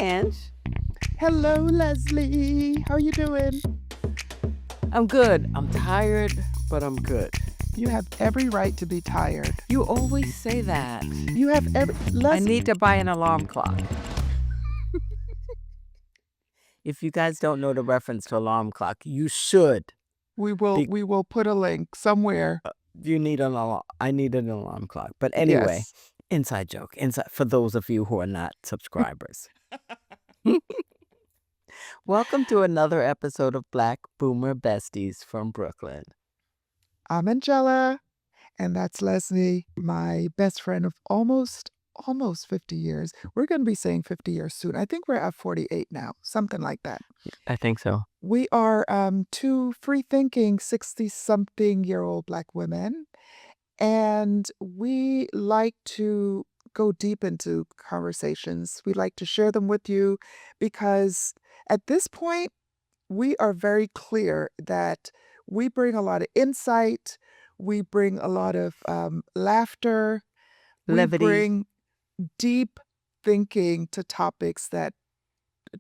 Ange. Hello, Leslie. How are you doing? I'm good. I'm tired, but I'm good. You have every right to be tired. You always say that. You have every... I need to buy an alarm clock. If you guys don't know the reference to alarm clock, you should. We will put a link somewhere. You need an alarm. I need an alarm clock. But anyway, Yes. inside joke. Inside for those of you who are not subscribers. Welcome to another episode of Black Boomer Besties from Brooklyn. I'm Angella, and that's Leslie, my best friend of almost 50 years. We're going to be saying 50 years soon. I think we're at 48 now, something like that. I think so. We are two free-thinking 60-something-year-old Black women, and we like to go deep into conversations. We like to share them with you because at this point, we are very clear that we bring a lot of insight, we bring a lot of laughter, Levity. we bring deep thinking to topics that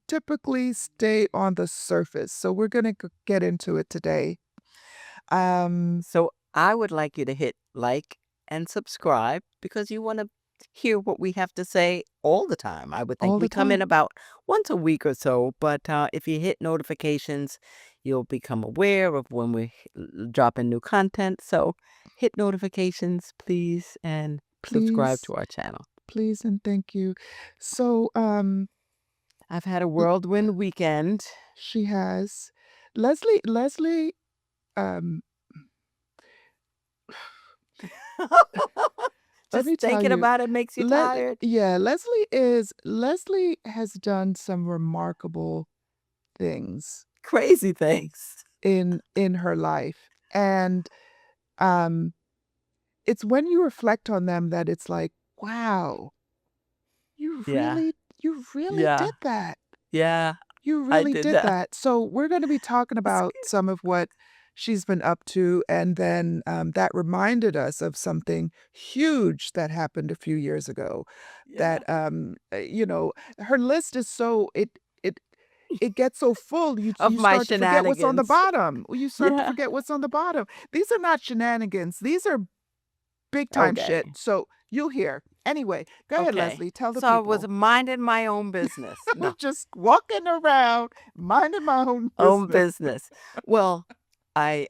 typically stay on the surface. So we're going to get into it today. So I would like you to hit like and subscribe because you want to hear what we have to say all the time. I would think All we the come in time. about once a week or so, but if you hit notifications, you'll become aware of when we drop in new content. So hit notifications, please, and subscribe Please, to our channel. please, and thank you. So I've had a whirlwind weekend. she has Leslie um let me Just tell thinking you, about it makes you tired. yeah, Leslie has done some remarkable things Crazy things. in her life. And it's when you reflect on them that it's like, wow, you Yeah. really Yeah. did that. Yeah. You I really did did that. that. So we're going to be talking about some of what she's been up to. And then that reminded us of something huge that happened a few years ago. Yeah. That, her list is so, it gets so full, Of you my start to forget what's on the shenanigans. bottom. You start to Yeah. forget what's on the bottom. These are not shenanigans. These are big time shit. Okay. So you'll hear. Anyway, go ahead, Okay. Leslie. Tell the So I people. was minding my own business. I was No, just walking around, minding my own own business. business. Well, I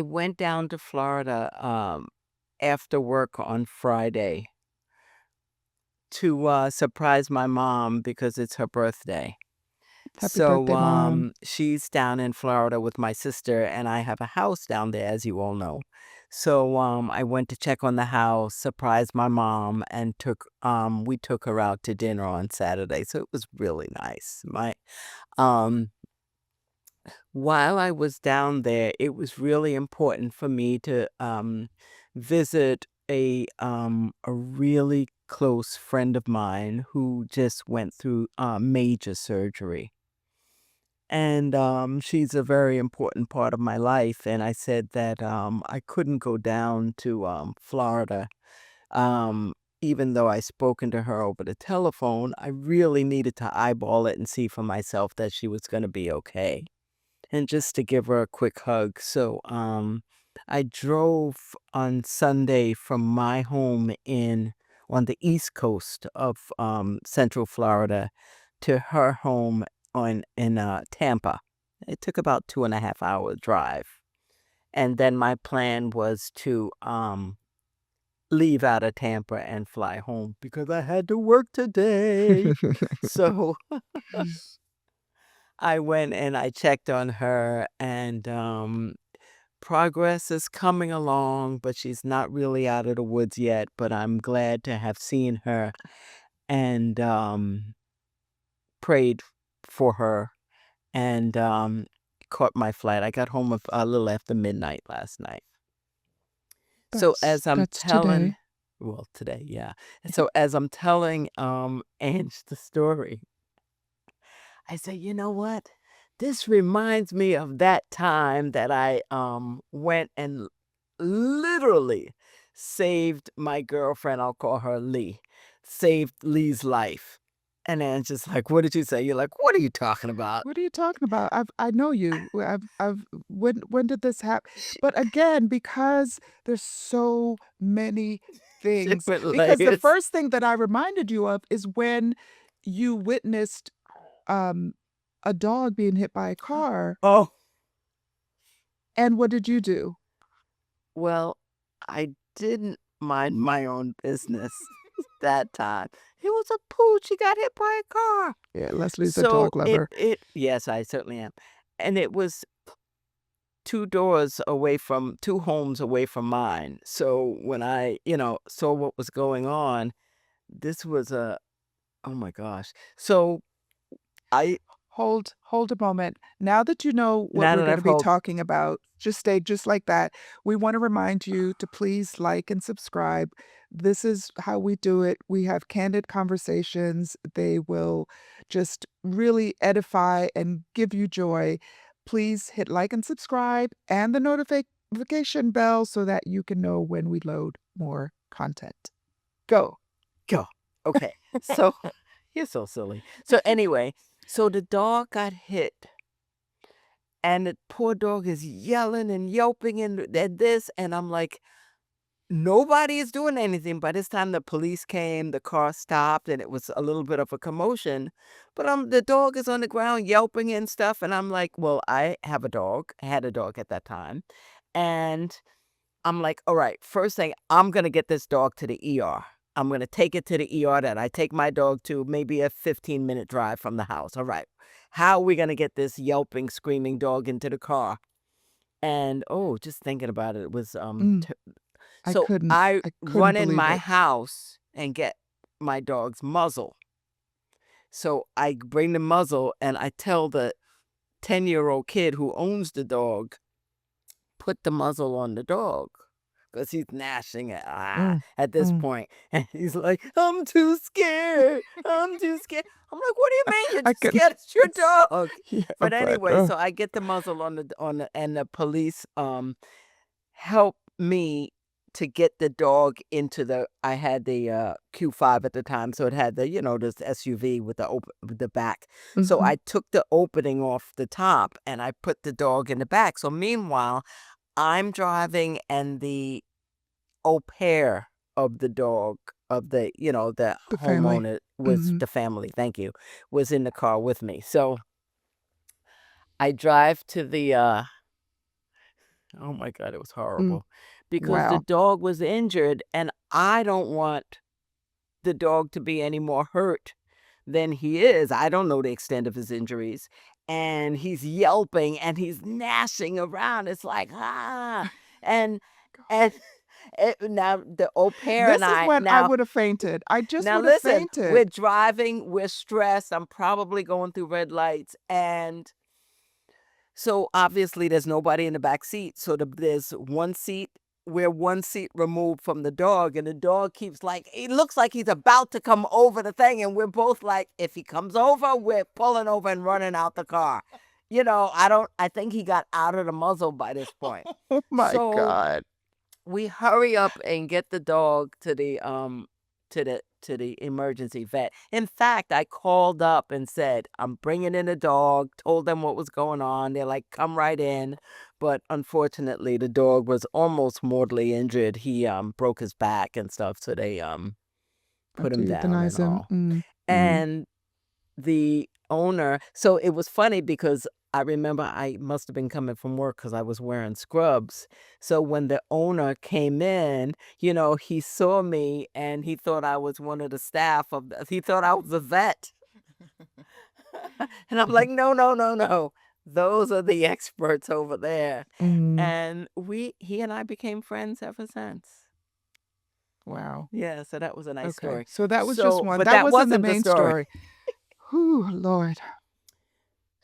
went down to Florida after work on Friday to surprise my mom because it's her birthday. Happy birthday, Mom. She's down in Florida with my sister, and I have a house down there, as you all know. So I went to check on the house, surprised my mom, and we took her out to dinner on Saturday. So it was really nice. While I was down there, it was really important for me to visit a really close friend of mine who just went through major surgery. And she's a very important part of my life. And I said that I couldn't go down to Florida. Even though I spoken to her over the telephone, I really needed to eyeball it and see for myself that she was going to be okay. And just to give her a quick hug. So I drove on Sunday from my home on the East Coast of Central Florida to her home in Tampa. It took about 2.5 hour drive. And then my plan was to leave out of Tampa and fly home because I had to work today. So I went and I checked on her, and progress is coming along, but she's not really out of the woods yet. But I'm glad to have seen her and prayed for her and caught my flight. I got home a little after midnight last night. So as I'm telling, today, yeah. So as I'm telling Ange the story, I say, you know what? This reminds me of that time that I went and literally saved my girlfriend. I'll call her Lee. Saved Lee's life. And Anne's just like, "What did you say?" You're like, "What are you talking about?" What are you talking about? I know you. I've when did this happen? But again, because there's so many things. Different Because the layers. first thing that I reminded you of is when you witnessed um a dog being hit by a car, Oh, and what did you do? well, I didn't mind my own business that time. It was a pooch, he got hit by a car. Yeah, Leslie's a So dog lover. yes, I certainly am. And it was 2 doors away from 2 homes away from mine. So when I, saw what was going on, this was a oh my gosh. So I Hold a moment. Now that you know what now we're that gonna I've be hold talking about, just stay just like that. We wanna remind you to please like and subscribe. This is how we do it. We have candid conversations. They will just really edify and give you joy. Please hit like and subscribe and the notification bell so that you can know when we load more content. Go. go. Okay. So you're so silly. So anyway, so the dog got hit and the poor dog is yelling and yelping and this, and I'm like, nobody is doing anything. By this time, the police came, the car stopped, and it was a little bit of a commotion. But the dog is on the ground yelping and stuff, and I'm like, well, I have a dog. I had a dog at that time, and I'm like, all right, first thing, I'm gonna get this dog to the ER. I'm gonna take it to the ER that I take my dog to, maybe a 15-minute drive from the house. All right, how are we gonna get this yelping, screaming dog into the car? And oh, just thinking about it, it was Mm, so I I couldn't run in believe my it. house and get my dog's muzzle. So I bring the muzzle and I tell the 10-year-old kid who owns the dog, put the muzzle on the dog. Because he's gnashing Mm, at this mm. point. And he's like, I'm too scared. I'm too scared. I'm like, what do you mean you're I too couldn't scared? It's your it's dog. yeah, But but, anyway, so I get the muzzle and the police help me to get the dog into I had the, Q5 at the time, so it had this SUV with with the back. So mhm, I took the opening off the top and I put the dog in the back. So meanwhile, I'm driving and the au pair of the dog the the family. homeowner was Mhm, the family, thank you, was in the car with me. So I drive to oh my god, it was mm, horrible because the wow. dog was injured and I don't want the dog to be any more hurt than he is. I don't know the extent of his injuries. And he's yelping and he's gnashing around. It's like, ah. And and now the au pair and This is I when I now would have fainted. I just now would have listen, we're fainted. driving, we're stressed. I'm probably going through red lights. And so obviously there's nobody in the back seat. So there's one seat. We're one seat removed from the dog, and the dog keeps like it looks like he's about to come over the thing, and we're both like, if he comes over, we're pulling over and running out the car. I think he got out of the muzzle by this point. Oh my So god. we hurry up and get the dog to the emergency vet. In fact, I called up and said, "I'm bringing in a dog," told them what was going on. They're like, "Come right in." But unfortunately, the dog was almost mortally injured. He broke his back and stuff, so they Have put to him down and euthanize him. all. Mm. And the owner so it was funny because I remember I must have been coming from work because I was wearing scrubs. So when the owner came in, he saw me and he thought I was one of the staff he thought I was a vet. And I'm like, "No, no, no, no. Those are the experts over there." Mm, And he and I became friends ever since. wow. Yeah, so that was a nice Okay, story. so that was just So, one. but That that wasn't the wasn't the main story. story. Whew, Lord.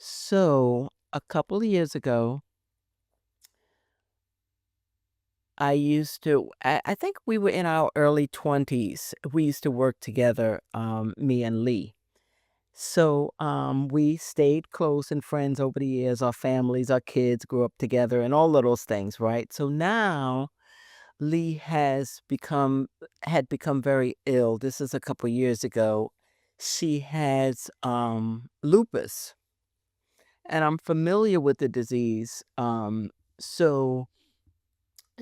So, a couple of years ago, I think we were in our early 20s. We used to work together, me and Lee. So, we stayed close and friends over the years. Our families, our kids grew up together and all of those things, right? So now Lee had become very ill. This is a couple years ago. she has lupus, and I'm familiar with the disease. So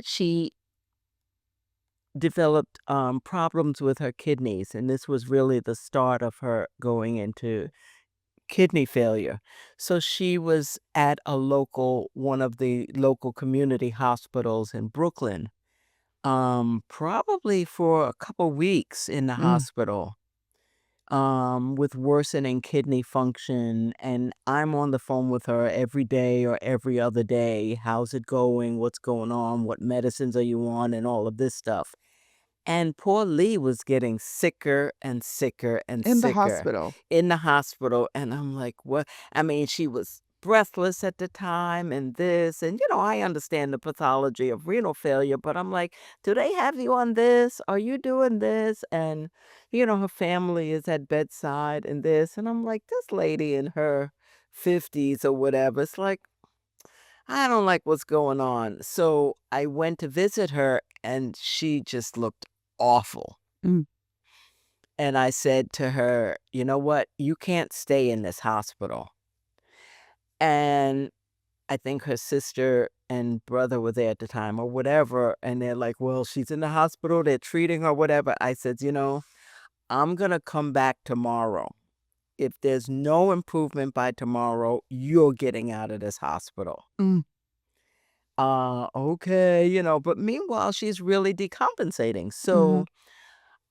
she developed problems with her kidneys, and this was really the start of her going into kidney failure. So she was at one of the local community hospitals in Brooklyn, probably for a couple weeks in the Mm. hospital, with worsening kidney function. And I'm on the phone with her every day or every other day. How's it going? What's going on? What medicines are you on? And all of this stuff. And poor Lee was getting sicker and sicker and In the sicker hospital. in the hospital, and I'm like, "What?" I mean, she was breathless at the time and this, and, I understand the pathology of renal failure, but I'm like, "Do they have you on this? Are you doing this?" And, her family is at bedside and this, and I'm like, "This lady in her 50s or whatever." It's like, I don't like what's going on. So I went to visit her and she just looked awful. Mm. And I said to her, "You know what? You can't stay in this hospital." And I think her sister and brother were there at the time or whatever. And they're like, "Well, she's in the hospital. They're treating her, whatever." I said, I'm going to come back tomorrow. If there's no improvement by tomorrow, you're getting out of this hospital. Mm. Okay, but meanwhile, she's really decompensating. Mhm. So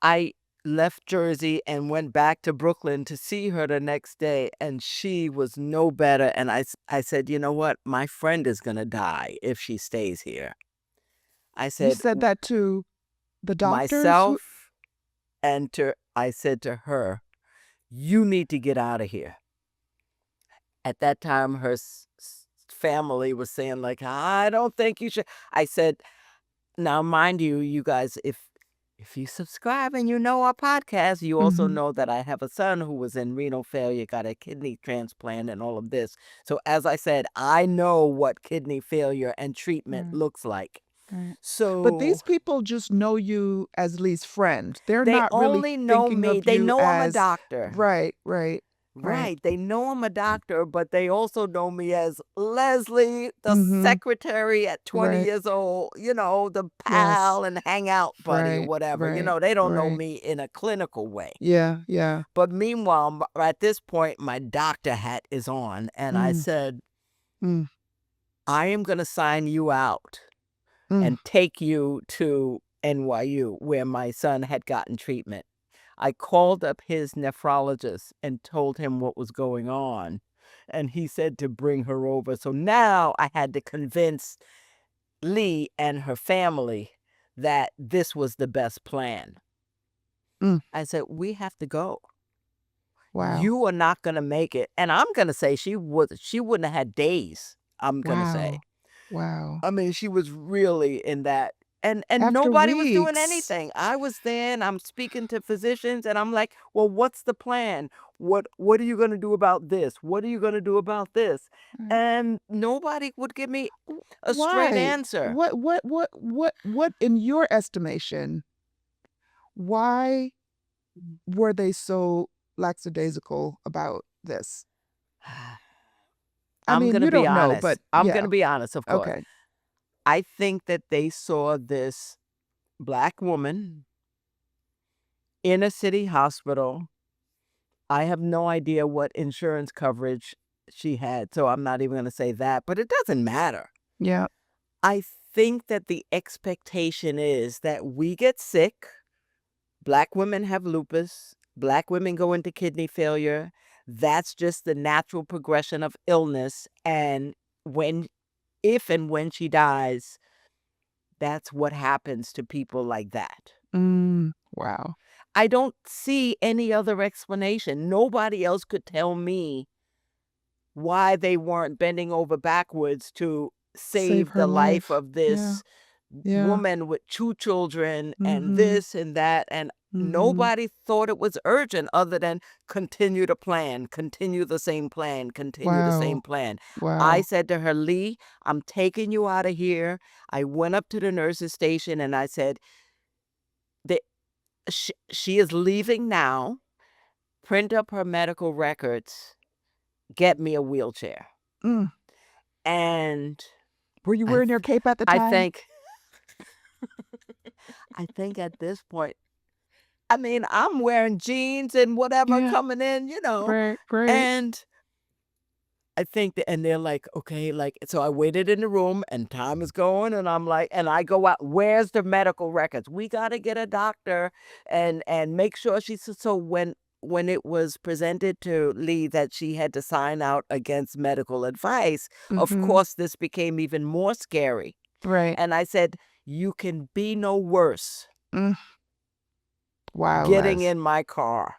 I left Jersey and went back to Brooklyn to see her the next day, and she was no better. And I said, "You know what? My friend is going to die if she stays here." I You said, said that to the doctors who myself, I said to her, "You need to get out of here." At that time, her family was saying, like, "I don't think you should." I said, now, mind you, you guys, if you subscribe and you know our podcast, you also Mhm. know that I have a son who was in renal failure, got a kidney transplant, and all of this. So, as I said, I know what kidney failure and treatment Right, looks like. right. But So, these people just know you as Lee's friend. They're they not really only know thinking me. of They you know I'm a as doctor. right, right, right. Right. They know I'm a doctor, but they also know me as Leslie, the Mhm. secretary at 20 Right. years old, the Yes. pal and hangout buddy or Right, whatever. right, They don't know right. me in a clinical way. Yeah, yeah. But meanwhile, at this point, my doctor hat is on, and I Mm, said, mm, I am going to sign you out mm, and take you to NYU, where my son had gotten treatment. I called up his nephrologist and told him what was going on, and he said to bring her over. So now I had to convince Lee and her family that this was the best plan. mm. I said, "We have to go. Wow. You are not gonna make it." And I'm gonna say she wouldn't have had days, I'm gonna say. Wow. Wow. I mean, she was really in that, and After nobody was doing weeks. anything. I was there and I'm speaking to physicians and I'm like, "Well, what's the plan? What are you gonna do about this? What are you gonna do about this?" Right. And nobody would give me a straight Why? answer. What in your estimation, why were they so lackadaisical about this? I I'm mean, gonna you be don't know, but honest. I'm yeah. gonna be honest, of course. Okay. I think that they saw this Black woman in a city hospital. I have no idea what insurance coverage she had, so I'm not even gonna say that, but it doesn't matter. Yeah. I think that the expectation is that we get sick, Black women have lupus, Black women go into kidney failure. That's just the natural progression of illness, and when if and when she dies, that's what happens to people like that. Wow. I don't see any other explanation. Nobody else could tell me why they weren't bending over backwards to Save save her the life life. of Yeah. this Yeah. woman with 2 children and Mhm. this and that, and Mhm. nobody thought it was urgent other than continue to plan, continue the same plan, continue the same Wow. plan. I Wow. said to her, "Lee, I'm taking you out of here." I went up to the nurse's station and I said, "The she is leaving now. print up her medical records, get me a wheelchair. Mm. And Were you I wearing your th cape at the I time? think I think at this point, I mean, I'm wearing jeans and whatever Yeah. coming in, Right, right. and I think that, and they're like, "Okay," like, so I waited in the room and time is going and I'm like, and I go out, "Where's the medical records? We gotta get a doctor and make sure she's," so when it was presented to Lee that she had to sign out against medical advice, of Mhm. course, this became even more scary. Right. And I said, "You can be no worse Mm. Wow, getting Les. in my car."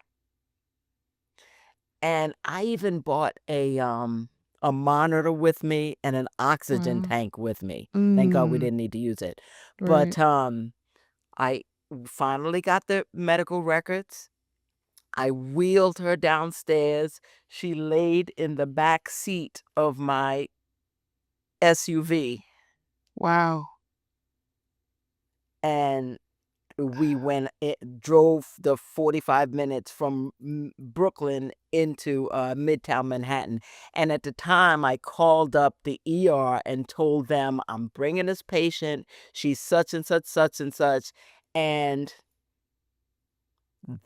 And I even bought a monitor with me and an oxygen Wow. tank with me. Thank God we Mm. didn't need to use it. Right. But, I finally got the medical records. I wheeled her downstairs. She laid in the back seat of my SUV, Wow. and we drove the 45 minutes from Brooklyn into Midtown Manhattan. And at the time, I called up the ER and told them, I'm bringing this patient. She's such and such, such and such. And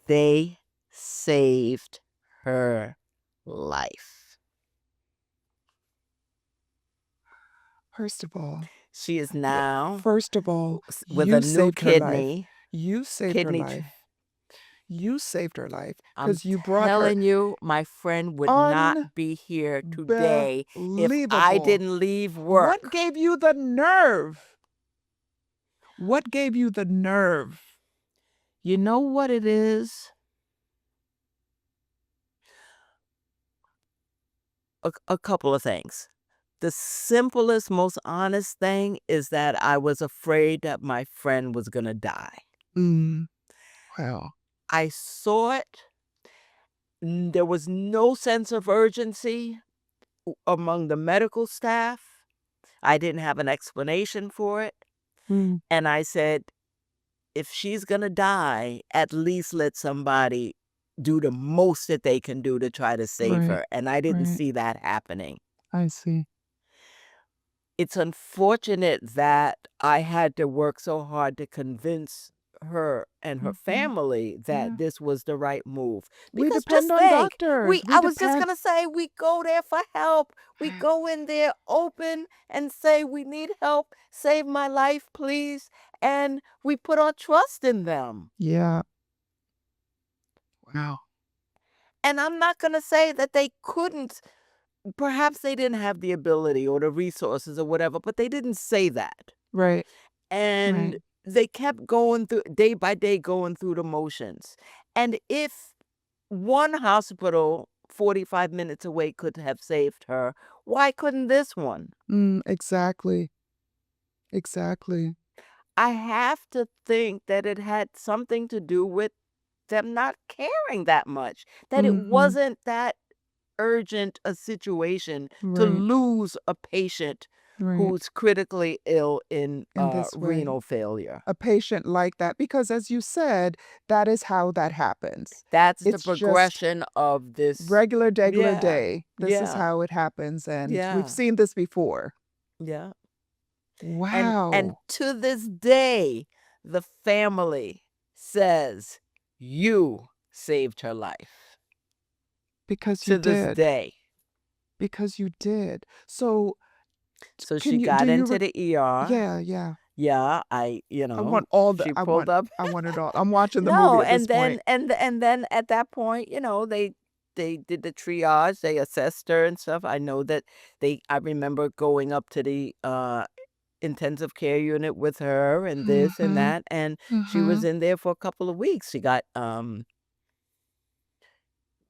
they saved her life. First of all, She is the now first of all, with a you new saved her life. kidney. You saved her Kidney. life. You saved her life I'm because you brought her telling you, my friend would not be here today if I unbelievable. didn't leave What work. gave you the nerve? What gave you the nerve? You know what it is? A couple of things. The simplest, most honest thing is that I was afraid that my friend was going to die. Mm. Wow. I saw it. There was no sense of urgency among the medical staff. I didn't have an explanation for it. Mm. And I said, if she's gonna die, at least let somebody do the most that they can do to try to save Right. her, and I didn't Right. see that happening. I see. It's unfortunate that I had to work so hard to convince her and her Mhm. family that Yeah. this was the right move, We because depend just on think, doctors. We I was just depend. gonna say, we go there for help. We go in there open and say, "We need help, save my life, please," and we put our trust in them. Yeah. Wow. And I'm not gonna say that they couldn't. Perhaps they didn't have the ability or the resources or whatever, but they didn't say that. Right. And Right. they kept going through day by day, going through the motions. And if one hospital 45 minutes away could have saved her, why couldn't this one? Exactly. Exactly. I have to think that it had something to do with them not caring that much, that it Mhm. wasn't that urgent a situation to Right. lose a patient Right. who's critically ill in In this way. renal failure. A patient like that because as you said, that is how that happens. That's the It's just progression of this. regular degular Yeah, day. This is yeah, how it happens, and we've yeah, seen this before. yeah. And Wow. to this day, the family says, "You saved her life." Because you To this did. day. Because you did. So, So she can you got do you into re the ER. Yeah, yeah. Yeah, she pulled up. I want it all. I'm watching the movie No, at this and point. then at that point, they did the triage, they assessed her and stuff. I remember going up to the, intensive care unit with her and this and Mhm. that, and she was Mhm. in there for a couple of weeks.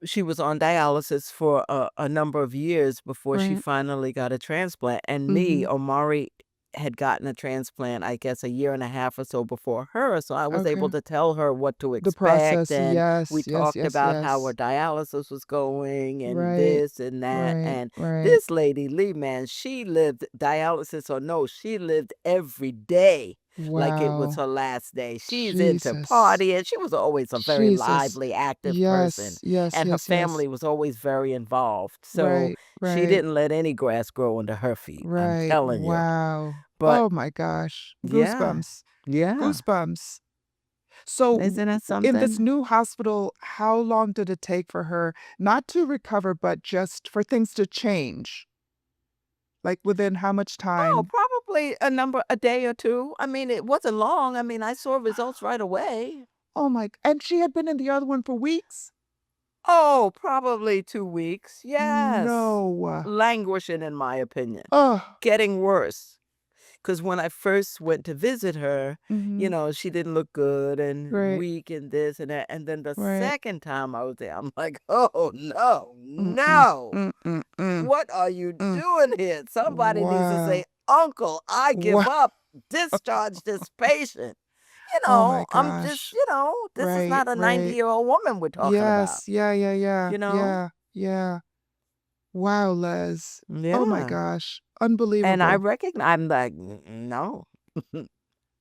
She was on dialysis for a number of years before she Right. finally got a transplant, and Mhm. Omari had gotten a transplant, I guess, a year and a half or so before her, so I was able Okay. to tell her what to The expect, process. and we Yes, yes, talked yes, about how her yes. dialysis was going and Right. this and that, Right. and Right. this lady, Lee, man, she lived, dialysis or no, she lived every day. like it was Wow. her last day. She's into Jesus. partying. She was always a very Jesus. lively, active person, Yes, yes, and her yes, yes. family was always very involved. So Right, she right, didn't let any grass grow under her feet. I'm right. telling you. Wow. But Oh my gosh. yeah, Goosebumps. yeah. Goosebumps. So, Isn't that in this something? new hospital, how long did it take for her not to recover, but just for things to change? Like within how much Oh, time? probably a day or two. I mean, it wasn't long. I mean, I saw results right away. Oh my, and she had been in the other one for weeks? Oh, probably 2 weeks. Yes. No. Languishing, in my opinion. Oh. Getting worse. Because when I first went to visit her, Mhm. she didn't look good and Right, weak and this and that. And then the right. second time I was there, I'm like, "Oh, no, Mm-mm. no. Mm-mm-mm. What are you Mm. doing here? Somebody needs to say, Wow. 'Uncle, I give Wow. up. Discharge this patient.'" Oh my I'm just, gosh. this is Right, not a right. 90-year-old woman we're talking about, Yes. Yeah, yeah, yeah. you know? Yeah, yeah. Wow, Les. Oh my Yeah. gosh. And I Unbelievable. recognize, I'm like, No,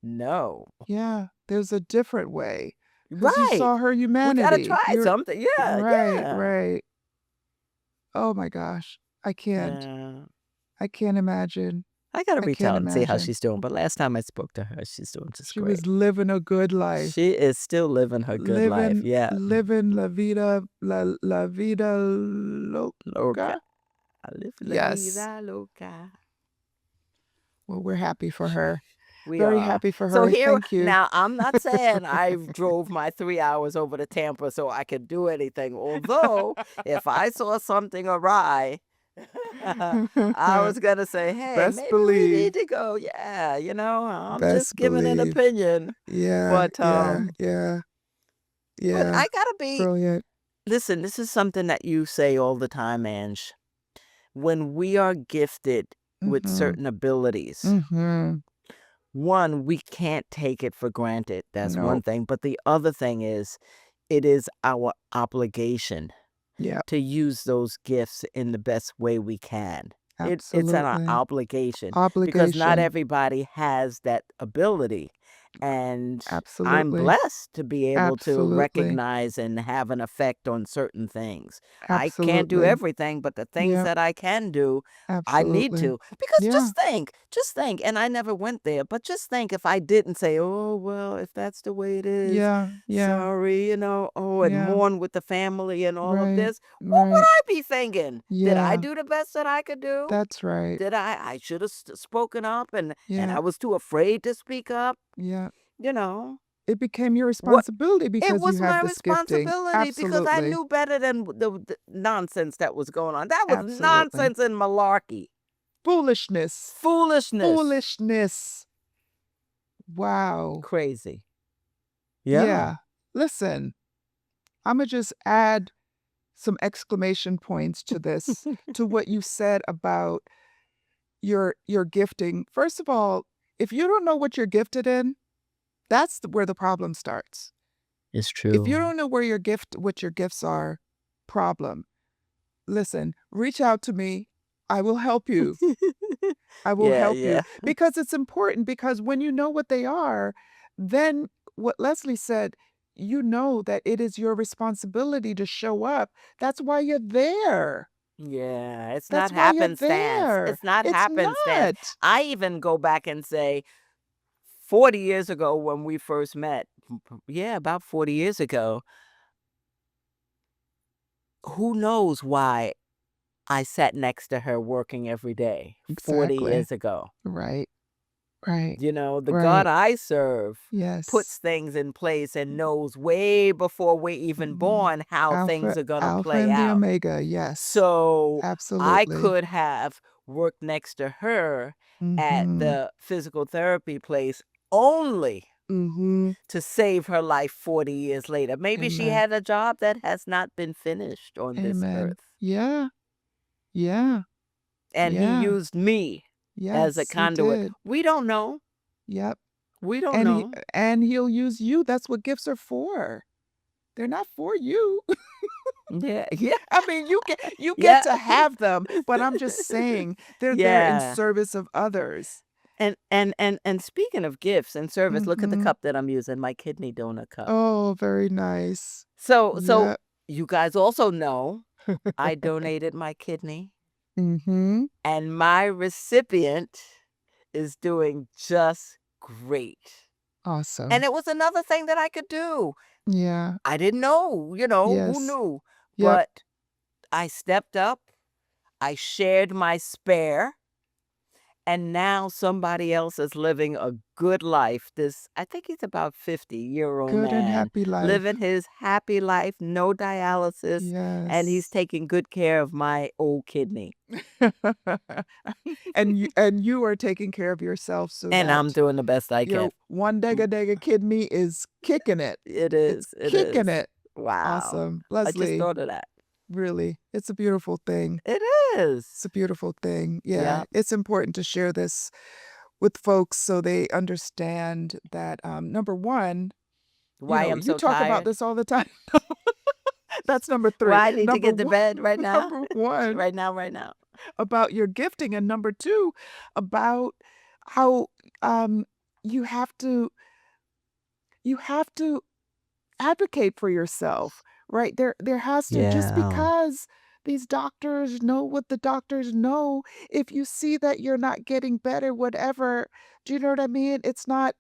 no. Yeah, there's a different way because you Right. saw her We gotta humanity. try You're something. Yeah, right, yeah. right. Oh my gosh. I can't. Yeah. I can't imagine. I gotta I reach can't out and see how imagine. she's doing, but last time I spoke to her, she's doing just She great. was living a good life. She is still living her good life. Yeah. Living la vida Loca. loca. I live la Yes. vida loca. Well, we're happy for her. We Very are. happy for So her. here Thank you. now, I'm not saying I drove my 3 hours over to Tampa so I could do anything, although if I saw something awry, I was gonna say, "Hey, Best maybe we need believe. to go." Yeah, I'm just Best giving an believe. opinion, Yeah, but, yeah, yeah, yeah. I gotta be Brilliant. listen, this is something that you say all the time, Ange. When we are gifted with Mhm. certain abilities, Mhm. one, we can't take it for granted. That's one Nope. thing. But the other thing is, it is our obligation Yep. to use those gifts in the best way we can. It's an Absolutely. obligation because not Obligation. everybody has that ability. And I'm Absolutely. blessed to be able to Absolutely. recognize and have an effect on certain things. I can't do Absolutely. everything, but the things Yep. that I can do, I need Absolutely. to. Because Yeah. just think, and I never went there, but just think if I didn't say, "Oh, well, if that's the way it is, Yeah. Yeah. sorry," and Yeah. mourn with the family and all of Right. this, what would Right. I be thinking? Did I Yeah. do the best that I could do? That's right. Did I should have spoken up and Yeah. I was too afraid to speak up, Yeah. you know? It became your What responsibility it because you was have my this gifting. responsibility because I Absolutely. knew better than the nonsense that was going on. That was Absolutely. nonsense and malarkey. Foolishness. Foolishness. Foolishness. Wow. Crazy. Yeah. Yeah. Listen, Imma just add some exclamation points to this, to what you said about your gifting. First of all, if you don't know what you're gifted in, that's where the problem starts. It's If you true. don't know where what your gifts are, problem. Listen, reach out to me. I will help you. I will Yeah, help you yeah. because it's important because when you know what they are, then what Leslie said, you know that it is your responsibility to show up. That's why you're there. Yeah, it's not That's why you're happenstance. there. It's not It's happenstance. not. I even go back and say 40 years ago when we first met, yeah, about 40 years ago, who knows why I sat next to her working every day 40 Exactly. years ago. Right. Right. The God Right. I serve puts Yes. things in place and knows way before we're even Mhm. born how things Alpha are going to Alpha play and the out. Omega. Yes. So I Absolutely. could have worked next to her at Mhm. the physical therapy place only Mhm. to save her life 40 years later. Maybe she Amen. had a job that has not been finished on this Amen. earth. Yeah. Yeah. And he Yeah. used me as a Yes, he conduit. did. We don't know. Yep. We don't know. And he'll use you. That's what gifts are for. They're not for you. Yeah, yeah, I mean, you get yeah. to have them, but I'm just saying they're there in Yeah. service of others. And speaking of gifts and service, look at the Mhm. cup that I'm using, my kidney donor cup. Oh, very nice. So Yep. you guys also know I donated my kidney, Mhm. and my recipient is doing just great. And Awesome. it was another thing that I could do. Yeah. I didn't know, who Yes. knew? Yep. But I stepped up, I shared my spare, and now somebody else is living a good life. I think he's about 50-year-old Good and man happy living life. his happy life, no dialysis, and he's Yes. taking good care of my old kidney. And you are taking care of yourself so And I'm that doing the best I can. your one Mm, dega dega kidney is kicking it. It It's is, it kicking is. it. Wow. Awesome. I just Leslie, thought of that. really, it's a beautiful thing. It is. It's a beautiful thing. Yeah, Yep. it's important to share this with folks so they understand that, number 1, Why I'm you so talk about tired? this all the time. That's number 3. Why I need to Number get to 1 bed right now? number 1 Right now, right now. about your gifting, and number 2 about how, um, you have to you have to advocate for yourself, right? There has to, just Yeah. because these doctors know what the doctors know, if you see that you're not getting better, whatever, do you know what I mean? It's not,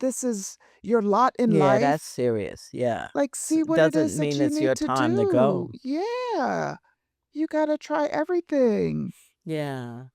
this is your lot in Yeah, that's life. serious. Yeah. Like, see what it Doesn't is that mean you it's your need to time to do. go. Yeah. You gotta try everything. Yeah.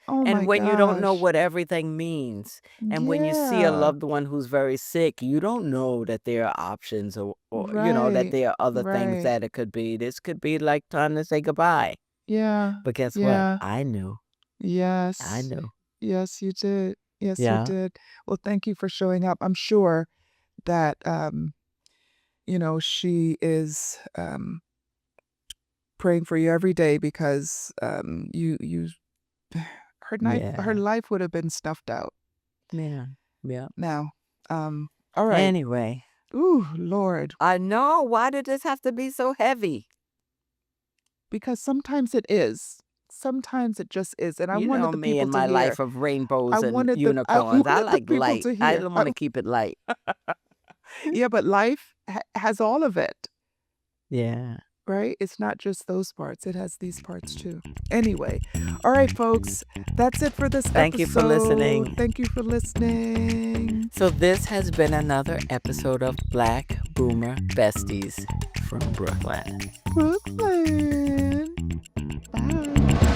Oh And my when you don't know gosh. what everything means, and when you see a Yeah. loved one who's very sick, you don't know that there are options or that Right. there are other things Right. that it could be. This could be like time to say goodbye. Yeah. But guess what? Yeah. I knew. I Yes. knew. Yes, you did. Yes, you Yeah. did. Well, thank you for showing up. I'm sure that, she is, praying for you every day because, you her Yeah. life would have been snuffed out. Yeah. Yeah. Now, all right. Anyway, Ooh, Lord, I know. Why did this have to be so heavy? because sometimes it is. Sometimes it just is, and I You wanted know the me people and to my hear. life of I rainbows and wanted the I unicorns. I wanted the like people light. to I hear. don't want to keep it light. Yeah, but life has all of it. Yeah. Right? It's not just those parts, it has these parts too. Anyway, all right, folks, that's it for this Thank you for episode. listening. Thank you for listening. So, this has been another episode of Black Boomer Besties from Brooklyn. Brooklyn. Bye.